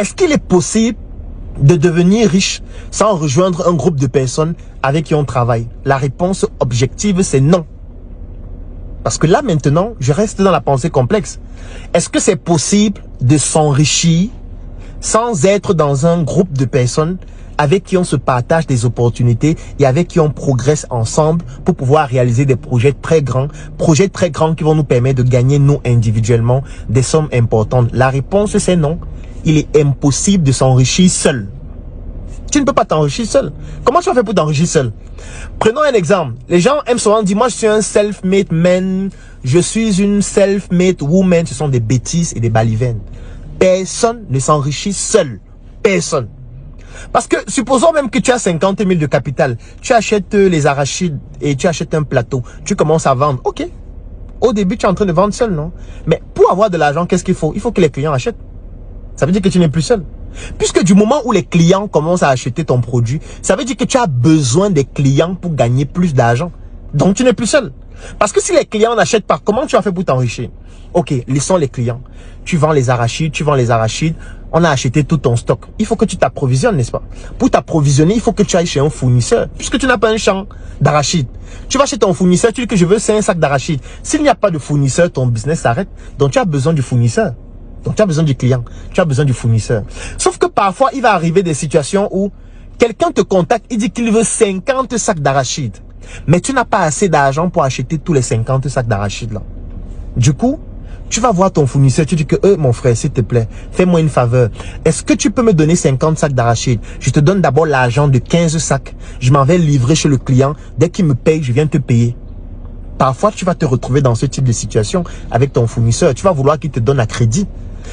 Est-ce qu'il est possible de devenir riche sans rejoindre un groupe de personnes avec qui on travaille? La réponse objective, c'est non. Parce que là, maintenant, je reste dans la pensée complexe. Est-ce que c'est possible de s'enrichir sans être dans un groupe de personnes avec qui on se partage des opportunités et avec qui on progresse ensemble pour pouvoir réaliser des projets très grands qui vont nous permettre de gagner, nous, individuellement, des sommes importantes? La réponse, c'est non. Il est impossible de s'enrichir seul. Tu ne peux pas t'enrichir seul. Comment tu vas faire pour t'enrichir seul? Prenons un exemple. Les gens aiment souvent dire, moi je suis un self-made man, je suis une self-made woman. Ce sont des bêtises et des balivernes. Personne ne s'enrichit seul. Personne. Parce que supposons même que tu as 50 000 de capital, tu achètes les arachides et tu achètes un plateau, tu commences à vendre. Ok. Au début, tu es en train de vendre seul, non? Mais pour avoir de l'argent, qu'est-ce qu'il faut? Il faut que les clients achètent. Ça veut dire que tu n'es plus seul. Puisque du moment où les clients commencent à acheter ton produit, ça veut dire que tu as besoin des clients pour gagner plus d'argent. Donc tu n'es plus seul. Parce que si les clients n'achètent pas, comment tu as fait pour t'enrichir? Ok, laissons les clients. Tu vends les arachides, on a acheté tout ton stock. Il faut que tu t'approvisionnes, n'est-ce pas? Pour t'approvisionner, il faut que tu ailles chez un fournisseur. Puisque tu n'as pas un champ d'arachides. Tu vas chez ton fournisseur, tu dis que je veux 5 sacs d'arachides. S'il n'y a pas de fournisseur, ton business s'arrête. Donc tu as besoin du fournisseur. Donc tu as besoin du client, tu as besoin du fournisseur. Sauf que parfois, il va arriver des situations où quelqu'un te contacte, il dit qu'il veut 50 sacs d'arachides. Mais tu n'as pas assez d'argent pour acheter tous les 50 sacs d'arachides là. Du coup, tu vas voir ton fournisseur, tu dis que mon frère, s'il te plaît, fais-moi une faveur. Est-ce que tu peux me donner 50 sacs d'arachides? Je te donne d'abord l'argent de 15 sacs. Je m'en vais livrer chez le client. Dès qu'il me paye, je viens te payer. Parfois, tu vas te retrouver dans ce type de situation avec ton fournisseur. Tu vas vouloir qu'il te donne à crédit.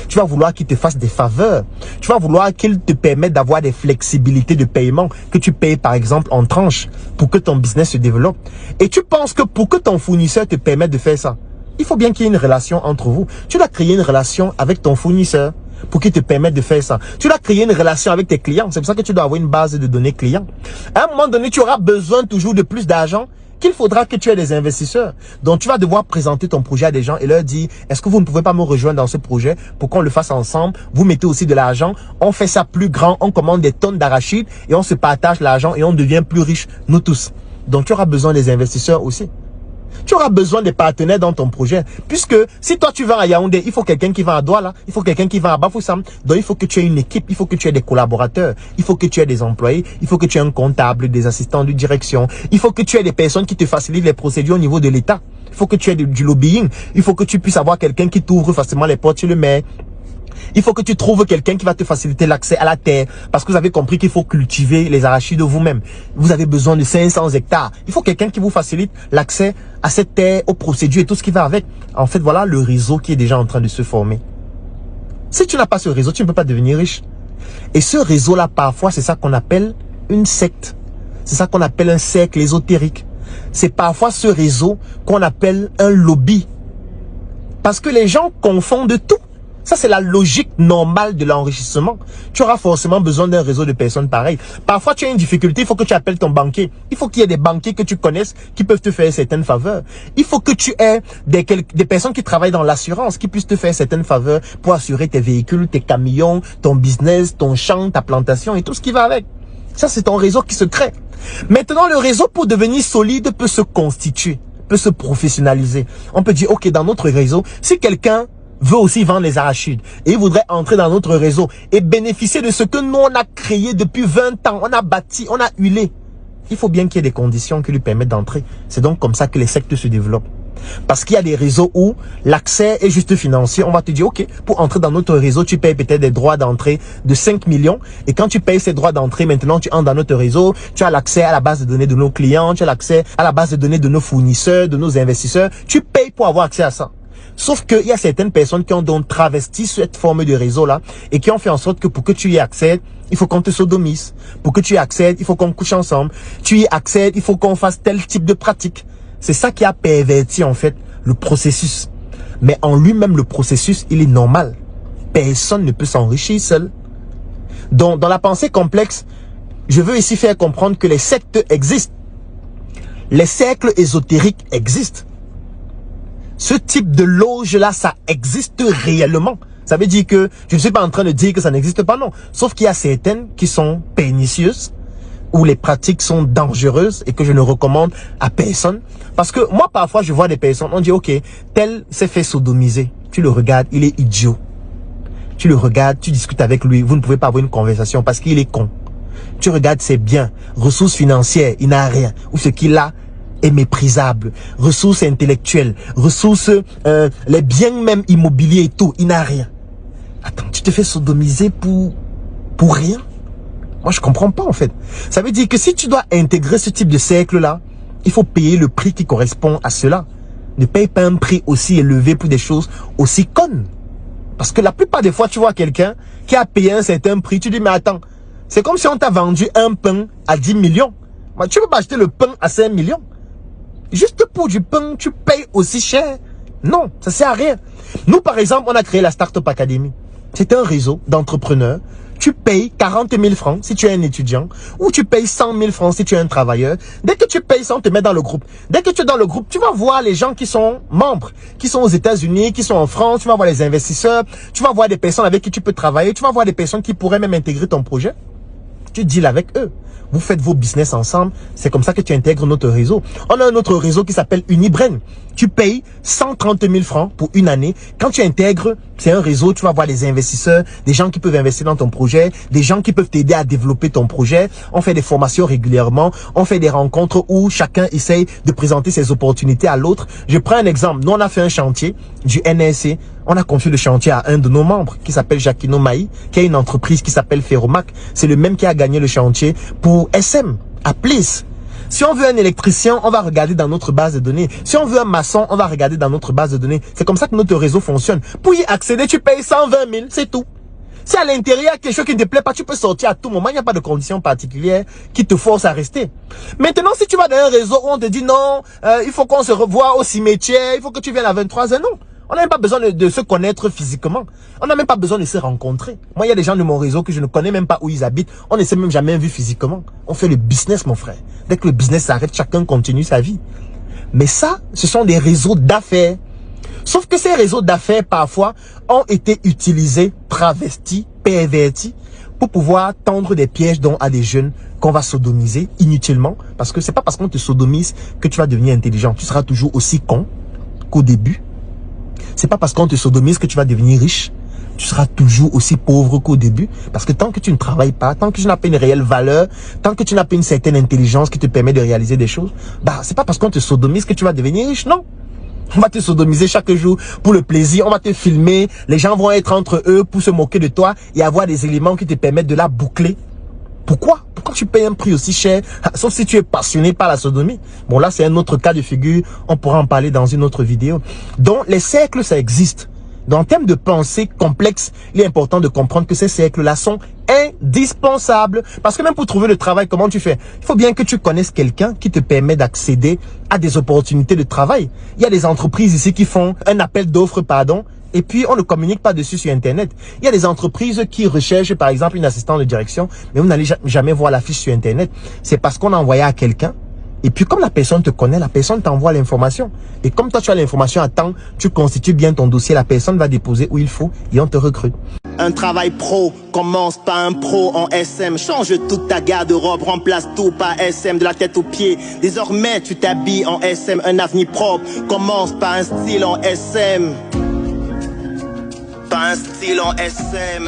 Tu vas vouloir qu'il te fasse des faveurs. Tu vas vouloir qu'il te permette d'avoir des flexibilités de paiement, que tu payes par exemple en tranches pour que ton business se développe. Et tu penses que pour que ton fournisseur te permette de faire ça, il faut bien qu'il y ait une relation entre vous. Tu dois créer une relation avec ton fournisseur pour qu'il te permette de faire ça. Tu dois créer une relation avec tes clients. C'est pour ça que tu dois avoir une base de données clients. À un moment donné, tu auras besoin toujours de plus d'argent, qu'il faudra que tu aies des investisseurs. Donc, tu vas devoir présenter ton projet à des gens et leur dire, est-ce que vous ne pouvez pas me rejoindre dans ce projet pour qu'on le fasse ensemble? Vous mettez aussi de l'argent, on fait ça plus grand, on commande des tonnes d'arachides et on se partage l'argent et on devient plus riche, nous tous. Donc, tu auras besoin des investisseurs aussi. Tu auras besoin des partenaires dans ton projet. Puisque si toi tu vas à Yaoundé, il faut quelqu'un qui va à Douala, il faut quelqu'un qui va à Bafoussam. Donc il faut que tu aies une équipe, il faut que tu aies des collaborateurs, il faut que tu aies des employés, il faut que tu aies un comptable, des assistants de direction, il faut que tu aies des personnes qui te facilitent les procédures au niveau de l'État. Il faut que tu aies du lobbying, il faut que tu puisses avoir quelqu'un qui t'ouvre facilement les portes chez le maire. Il faut que tu trouves quelqu'un qui va te faciliter l'accès à la terre. Parce que vous avez compris qu'il faut cultiver les arachides vous-même. Vous avez besoin de 500 hectares. Il faut quelqu'un qui vous facilite l'accès à cette terre, aux procédures et tout ce qui va avec. En fait, voilà le réseau qui est déjà en train de se former. Si tu n'as pas ce réseau, tu ne peux pas devenir riche. Et ce réseau-là, parfois, c'est ça qu'on appelle une secte. C'est ça qu'on appelle un cercle ésotérique. C'est parfois ce réseau qu'on appelle un lobby. Parce que les gens confondent tout. Ça, c'est la logique normale de l'enrichissement. Tu auras forcément besoin d'un réseau de personnes pareilles. Parfois, tu as une difficulté, il faut que tu appelles ton banquier. Il faut qu'il y ait des banquiers que tu connaisses qui peuvent te faire certaines faveurs. Il faut que tu aies des personnes qui travaillent dans l'assurance qui puissent te faire certaines faveurs pour assurer tes véhicules, tes camions, ton business, ton champ, ta plantation et tout ce qui va avec. Ça, c'est ton réseau qui se crée. Maintenant, le réseau, pour devenir solide, peut se constituer, peut se professionnaliser. On peut dire, ok, dans notre réseau, si quelqu'un veut aussi vendre les arachides et il voudrait entrer dans notre réseau et bénéficier de ce que nous on a créé depuis 20 ans, on a bâti, on a huilé. Il faut bien qu'il y ait des conditions qui lui permettent d'entrer. C'est donc comme ça que les sectes se développent. Parce qu'il y a des réseaux où l'accès est juste financier. On va te dire, ok, pour entrer dans notre réseau, tu payes peut-être des droits d'entrée de 5 millions. Et quand tu payes ces droits d'entrée, maintenant tu entres dans notre réseau, tu as l'accès à la base de données de nos clients, tu as l'accès à la base de données de nos fournisseurs, de nos investisseurs. Tu payes pour avoir accès à ça. Sauf qu'il y a certaines personnes qui ont donc travesti cette forme de réseau-là et qui ont fait en sorte que pour que tu y accèdes, il faut qu'on te sodomise. Pour que tu y accèdes, il faut qu'on couche ensemble. Tu y accèdes, il faut qu'on fasse tel type de pratique. C'est ça qui a perverti en fait le processus. Mais en lui-même, le processus, il est normal. Personne ne peut s'enrichir seul. Donc, dans la pensée complexe, je veux ici faire comprendre que les sectes existent. Les cercles ésotériques existent. Ce type de loge-là, ça existe réellement. Ça veut dire que je ne suis pas en train de dire que ça n'existe pas, non. Sauf qu'il y a certaines qui sont pernicieuses, où les pratiques sont dangereuses et que je ne recommande à personne. Parce que moi, parfois, je vois des personnes, on dit, ok, tel s'est fait sodomiser. Tu le regardes, il est idiot. Tu le regardes, tu discutes avec lui, vous ne pouvez pas avoir une conversation parce qu'il est con. Tu regardes ses biens, ressources financières, il n'a rien. Ou ce qu'il a est méprisable. Ressources intellectuelles, ressources, les biens même immobiliers et tout, il n'a rien. Attends, tu te fais sodomiser pour rien? Moi, je comprends pas en fait. Ça veut dire que si tu dois intégrer ce type de cercle-là, il faut payer le prix qui correspond à cela. Ne paye pas un prix aussi élevé pour des choses aussi connes. Parce que la plupart des fois, tu vois quelqu'un qui a payé un certain prix, tu dis, mais attends, c'est comme si on t'a vendu un pain à 10 millions. Mais tu peux pas acheter le pain à 5 millions. Juste pour du pain, tu payes aussi cher. Non, ça sert à rien. Nous, par exemple, on a créé la Startup Academy. C'est un réseau d'entrepreneurs. Tu payes 40 000 francs si tu es un étudiant, ou tu payes 100 000 francs si tu es un travailleur. Dès que tu payes ça, on te met dans le groupe. Dès que tu es dans le groupe, tu vas voir les gens qui sont membres, qui sont aux États-Unis, qui sont en France. Tu vas voir les investisseurs, tu vas voir des personnes avec qui tu peux travailler, tu vas voir des personnes qui pourraient même intégrer ton projet. Tu deals avec eux. Vous faites vos business ensemble. C'est comme ça que tu intègres notre réseau. On a un autre réseau qui s'appelle Unibrain. Tu payes 130 000 francs pour une année. Quand tu intègres, c'est un réseau, tu vas voir des investisseurs, des gens qui peuvent investir dans ton projet, des gens qui peuvent t'aider à développer ton projet. On fait des formations régulièrement. On fait des rencontres où chacun essaye de présenter ses opportunités à l'autre. Je prends un exemple. Nous, on a fait un chantier du NSC. On a confié le chantier à un de nos membres qui s'appelle Jacquino Maï, qui a une entreprise qui s'appelle Ferromac. C'est le même qui a gagné le chantier pour SM, à Plis. Si on veut un électricien, on va regarder dans notre base de données. Si on veut un maçon, on va regarder dans notre base de données. C'est comme ça que notre réseau fonctionne. Pour y accéder, tu payes 120 000, c'est tout. Si à l'intérieur, quelque chose qui ne te plaît pas, tu peux sortir à tout moment. Il n'y a pas de conditions particulières qui te forcent à rester. Maintenant, si tu vas dans un réseau où on te dit non, il faut qu'on se revoie au cimetière, il faut que tu viennes à 23 h, non. On n'a même pas besoin de se connaître physiquement. On n'a même pas besoin de se rencontrer. Moi, il y a des gens de mon réseau que je ne connais même pas où ils habitent. On ne s'est même jamais vu physiquement. On fait le business, mon frère. Dès que le business s'arrête, chacun continue sa vie. Mais ça, ce sont des réseaux d'affaires. Sauf que ces réseaux d'affaires, parfois, ont été utilisés, travestis, pervertis, pour pouvoir tendre des pièges à des jeunes qu'on va sodomiser inutilement. Parce que c'est pas parce qu'on te sodomise que tu vas devenir intelligent. Tu seras toujours aussi con qu'au début. C'est pas parce qu'on te sodomise que tu vas devenir riche. Tu seras toujours aussi pauvre qu'au début. Parce que tant que tu ne travailles pas, tant que tu n'as pas une réelle valeur, tant que tu n'as pas une certaine intelligence qui te permet de réaliser des choses, bah, c'est pas parce qu'on te sodomise que tu vas devenir riche, non. On va te sodomiser chaque jour pour le plaisir, on va te filmer, les gens vont être entre eux pour se moquer de toi et avoir des éléments qui te permettent de la boucler. Pourquoi tu payes un prix aussi cher? Sauf si tu es passionné par la sodomie. Bon, là, c'est un autre cas de figure. On pourra en parler dans une autre vidéo. Donc, les cercles, ça existe. Dans le thème de pensée complexe, il est important de comprendre que ces cercles-là sont indispensables. Parce que même pour trouver le travail, comment tu fais? Il faut bien que tu connaisses quelqu'un qui te permet d'accéder à des opportunités de travail. Il y a des entreprises ici qui font un appel d'offres, et puis on ne communique pas dessus sur Internet. Il y a des entreprises qui recherchent par exemple une assistante de direction, mais vous n'allez jamais voir la fiche sur Internet. C'est parce qu'on a envoyé à quelqu'un, et puis comme la personne te connaît, la personne t'envoie l'information. Et comme toi tu as l'information à temps, tu constitues bien ton dossier, la personne va déposer où il faut et on te recrute. Un travail pro commence par un pro en SM. Change toute ta garde-robe, remplace tout par SM de la tête aux pieds. Désormais tu t'habilles en SM, un avenir propre commence par un style en SM. Pas un style en SM.